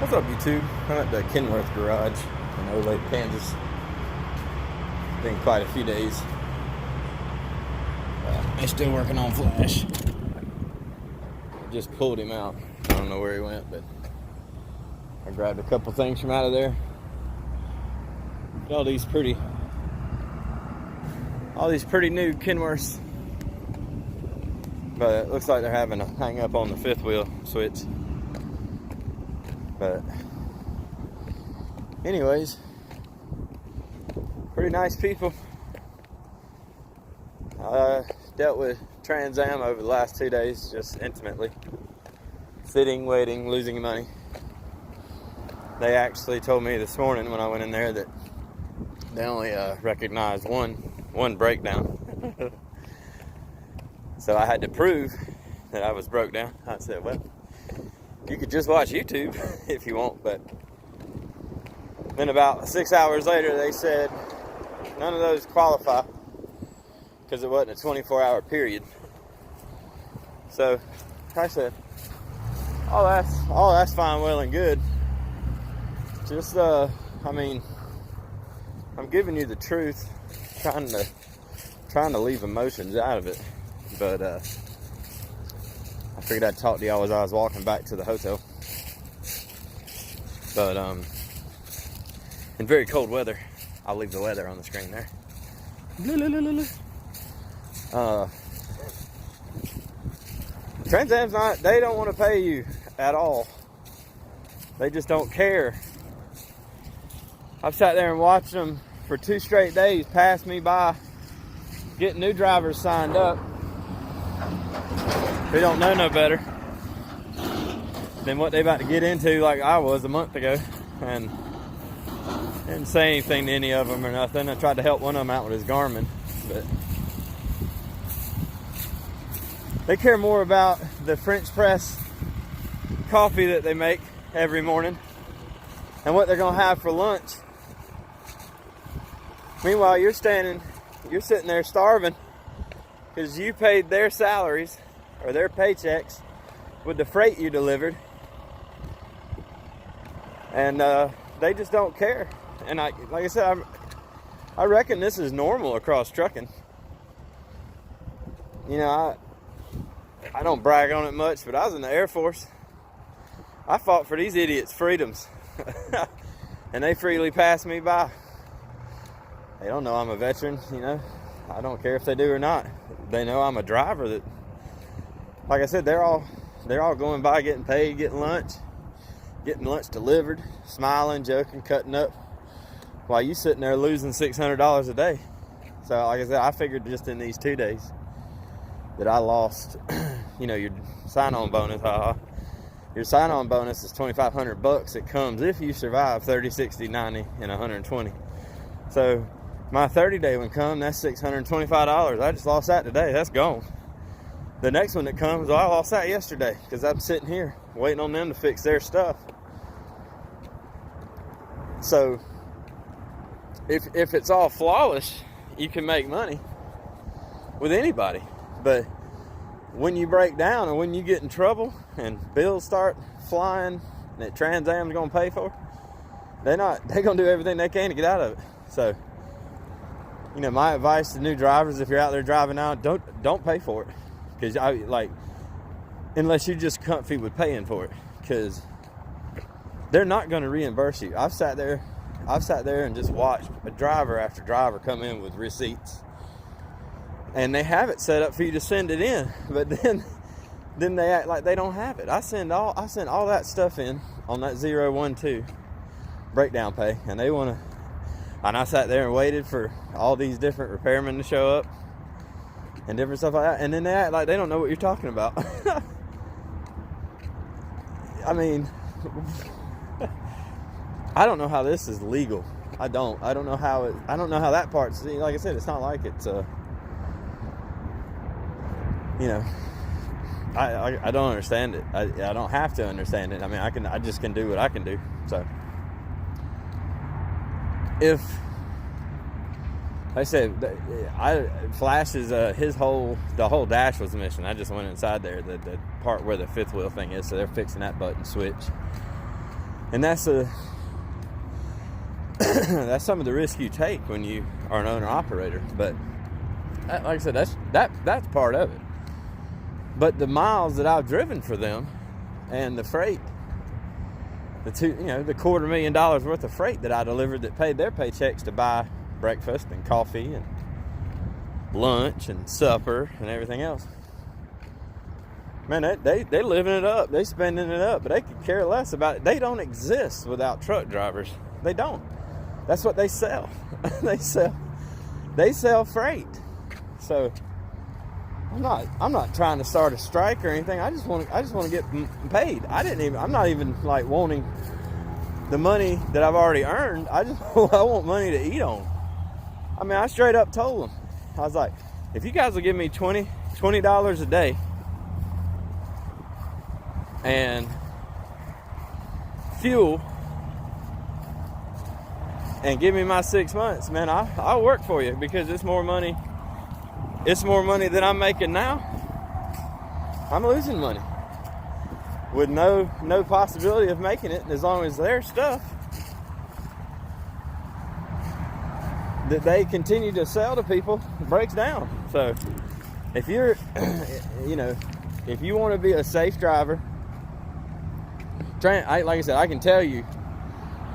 What's up, YouTube? I'm at the Kenworth garage in Olathe, Kansas. Been quite a few days. They're still working on Flash. Just pulled him out. I don't know where he went, but I grabbed a couple things from out of there. Got all these pretty new Kenworths. But it looks like they're having a hang up on the fifth wheel switch. But anyways, pretty nice people. I dealt with TranScam over the last 2 days, just intimately. Sitting, waiting, losing money. They actually told me this morning when I went in there that they only recognized one breakdown. So I had to prove that I was broke down. I said, well, you could just watch YouTube if you want, but then about 6 hours later they said none of those qualify because it wasn't a 24-hour period. So like I said, all that's fine, well and good. Just I mean, I'm giving you the truth, trying to leave emotions out of it, but I figured I'd talk to y'all as I was walking back to the hotel. But in very cold weather, I'll leave the weather on the screen there. TranScam's they don't want to pay you at all. They just don't care. I've sat there and watched them for 2 straight days pass me by, getting new drivers signed up. They don't know no better than what they about to get into, like I was a month ago, and didn't say anything to any of them or nothing. I tried to help one of them out with his Garmin, but they care more about the French press coffee that they make every morning and what they're gonna have for lunch. Meanwhile, you're sitting there starving because you paid their salaries or their paychecks with the freight you delivered, and they just don't care. And like I said, I reckon this is normal across trucking. You know, I don't brag on it much, but I was in the Air Force. I fought for these idiots' freedoms, and they freely passed me by. They don't know I'm a veteran, you know. I don't care if they do or not. They know I'm a driver that, like I said, they're all going by, getting paid, getting lunch delivered, smiling, joking, cutting up, while you sitting there losing $600 a day. So like I said, I figured just in these 2 days that I lost, you know, your sign-on bonus. Your sign-on bonus is $2,500. It comes if you survive 30, 60, 90, and 120. So my 30-day one come, that's $625. I just lost that today. That's gone. The next one that comes, well, I lost that yesterday because I'm sitting here waiting on them to fix their stuff. So if it's all flawless, you can make money with anybody. But when you break down and when you get in trouble and bills start flying that TranScam's gonna pay for, they're gonna do everything they can to get out of it. So, you know, my advice to new drivers, if you're out there driving out, don't pay for it. Because unless you're just comfy with paying for it, because they're not going to reimburse you. I've sat there and just watched a driver after driver come in with receipts, and they have it set up for you to send it in, but then they act like they don't have it. I sent all that stuff in on that 012 breakdown pay, and I sat there and waited for all these different repairmen to show up and different stuff like that, and then they act like they don't know what you're talking about. I mean, I don't know how this is legal. I don't know how that part's, like I said, it's not like it's you know, I don't understand it. I don't have to understand it. I mean, I just can do what I can do. So if I said, Flash is the whole dash was missing. I just went inside there, the part where the fifth wheel thing is, so they're fixing that button switch. And that's that's some of the risk you take when you are an owner-operator. But like I said, that's part of it. But the miles that I've driven for them and the freight, the $250,000 worth of freight that I delivered that paid their paychecks to buy breakfast and coffee and lunch and supper and everything else. Man, they living it up. They spending it up, but they could care less about it. They don't exist without truck drivers. They don't. That's what they sell. They sell freight. So I'm not trying to start a strike or anything. I just want to get paid. I'm not even like wanting the money that I've already earned. I want money to eat on. I mean, I straight up told them. I was like, if you guys will give me $20 a day and fuel and give me my 6 months, man, I'll work for you, because it's more money. It's more money than I'm making now. I'm losing money with no possibility of making it, as long as their stuff that they continue to sell to people breaks down. So if you're, if you want to be a safe driver, like I said, I can tell you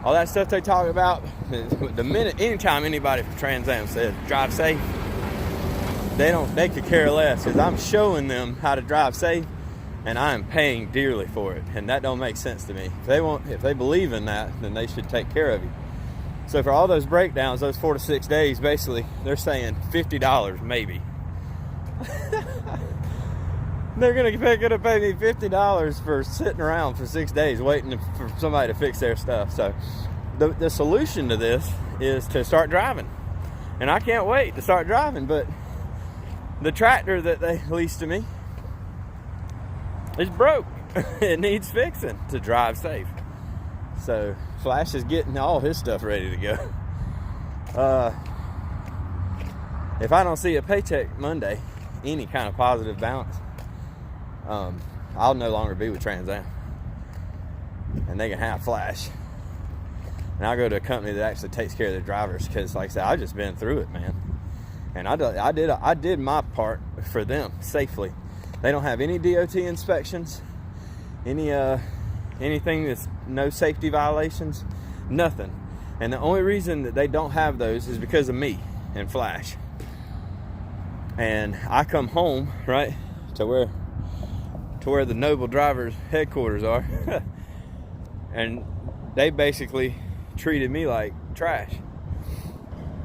all that stuff they talk about. Anytime anybody from TranScam says drive safe, they could care less, because I'm showing them how to drive safe, and I am paying dearly for it, and that don't make sense to me. If they believe in that, then they should take care of you. So for all those breakdowns, those 4 to 6 days, basically they're saying $50 maybe. They're gonna pay me $50 for sitting around for 6 days waiting for somebody to fix their stuff. So the solution to this is to start driving, and I can't wait to start driving. But the tractor that they leased to me is broke. It needs fixing to drive safe. So Flash is getting all his stuff ready to go. If I don't see a paycheck Monday, any kind of positive balance, I'll no longer be with TranScam, and they can have Flash, and I'll go to a company that actually takes care of their drivers, because like I said, I've just been through it, man. And I did my part for them safely. They don't have any DOT inspections, anything that's no safety violations, nothing. And the only reason that they don't have those is because of me and Flash. And I come home right to where the Noble Drivers headquarters are, and they basically treated me like trash.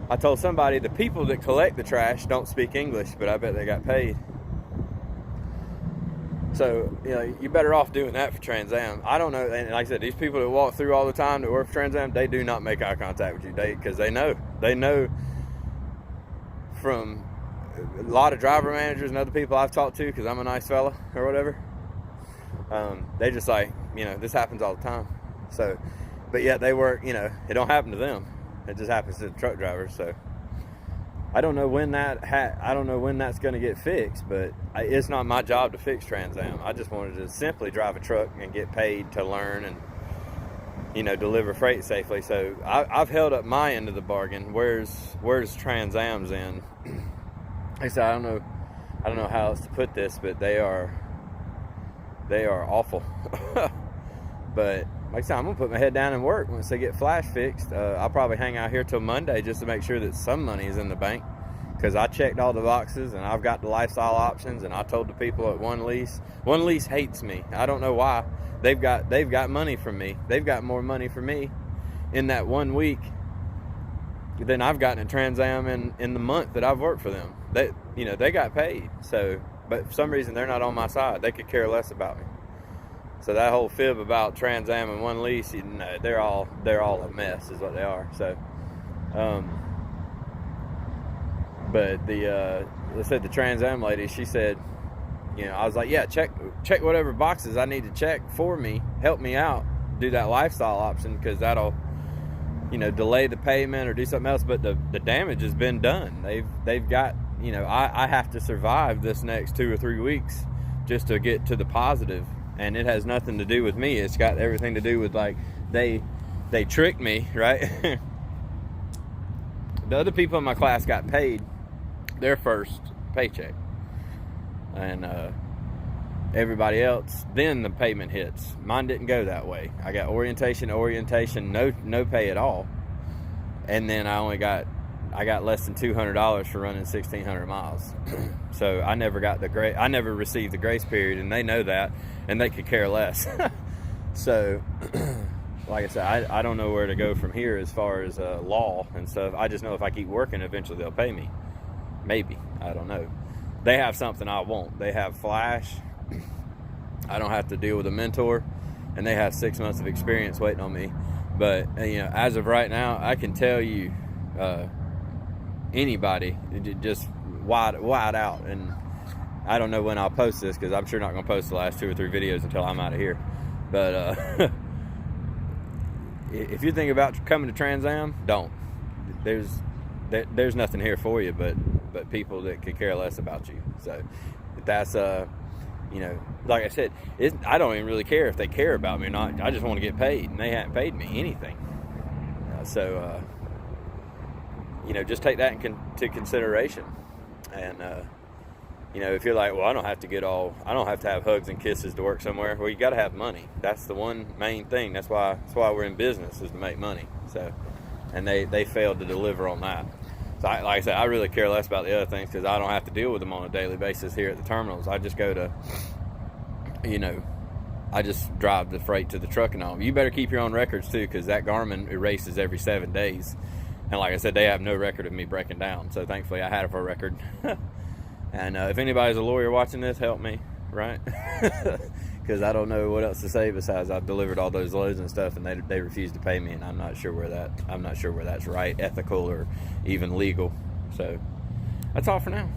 I told somebody the people that collect the trash don't speak English, but I bet they got paid. So, you're better off doing that for TranScam. I don't know, and like I said, these people that walk through all the time that work for TranScam, they do not make eye contact with you, because they know from a lot of driver managers and other people I've talked to, because I'm a nice fella or whatever. They just like, this happens all the time. So, but yet they work, it don't happen to them. It just happens to the truck drivers. So I don't know when that's going to get fixed, but it's not my job to fix TranScam. I just wanted to simply drive a truck and get paid to learn and, deliver freight safely. So I've held up my end of the bargain. Where's TranScam's end? Like I said, I don't know how else to put this, but they are awful. But like I said, I'm gonna put my head down and work once they get Flash fixed. I'll probably hang out here till Monday just to make sure that some money is in the bank, because I checked all the boxes and I've got the lifestyle options, and I told the people at One Lease hates me. I don't know why. They've got money from me. They've got more money from me in that 1 week than I've gotten at TranScam in the month that I've worked for them. They got paid. So, but for some reason they're not on my side. They could care less about me. So that whole fib about TranScam and One Lease, they're all a mess, is what they are. So, but they said the TranScam lady, she said, I was like, yeah, check whatever boxes I need to check for me, help me out, do that lifestyle option, because that'll, delay the payment or do something else. But the damage has been done. They've got, I have to survive this next 2 or 3 weeks just to get to the positive. And it has nothing to do with me. It's got everything to do with like they tricked me, right? The other people in my class got paid their first paycheck, and everybody else, then the payment hits. Mine didn't go that way. I got orientation, no pay at all, and then I got less than $200 for running 1,600 miles. So I never received the grace period, and they know that, and they could care less. So, like I said, I don't know where to go from here as far as law and stuff. I just know if I keep working, eventually they'll pay me. Maybe. I don't know. They have something I won't. They have Flash. I don't have to deal with a mentor, and they have 6 months of experience waiting on me. But, as of right now, I can tell you, anybody just wide out. And I don't know when I'll post this, because I'm sure not going to post the last 2 or 3 videos until I'm out of here. But if you think about coming to TranScam, don't. There's nothing here for you but people that could care less about you. So that's like I said, I don't even really care if they care about me or not. I just want to get paid, and they haven't paid me anything. So just take that into consideration. And if you're like, well, I don't have to have hugs and kisses to work somewhere. Well, you got to have money. That's the one main thing. That's why we're in business, is to make money. So, and they failed to deliver on that. So, like I said, I really care less about the other things, because I don't have to deal with them on a daily basis here at the terminals. I just go to, I just drive the freight to the truck and all. You better keep your own records too, because that Garmin erases every 7 days. And like I said, they have no record of me breaking down. So thankfully I had a record. And if anybody's a lawyer watching this, help me, right? Because I don't know what else to say besides I've delivered all those loads and stuff, and they refuse to pay me, and I'm not sure where that's right, ethical, or even legal. So that's all for now.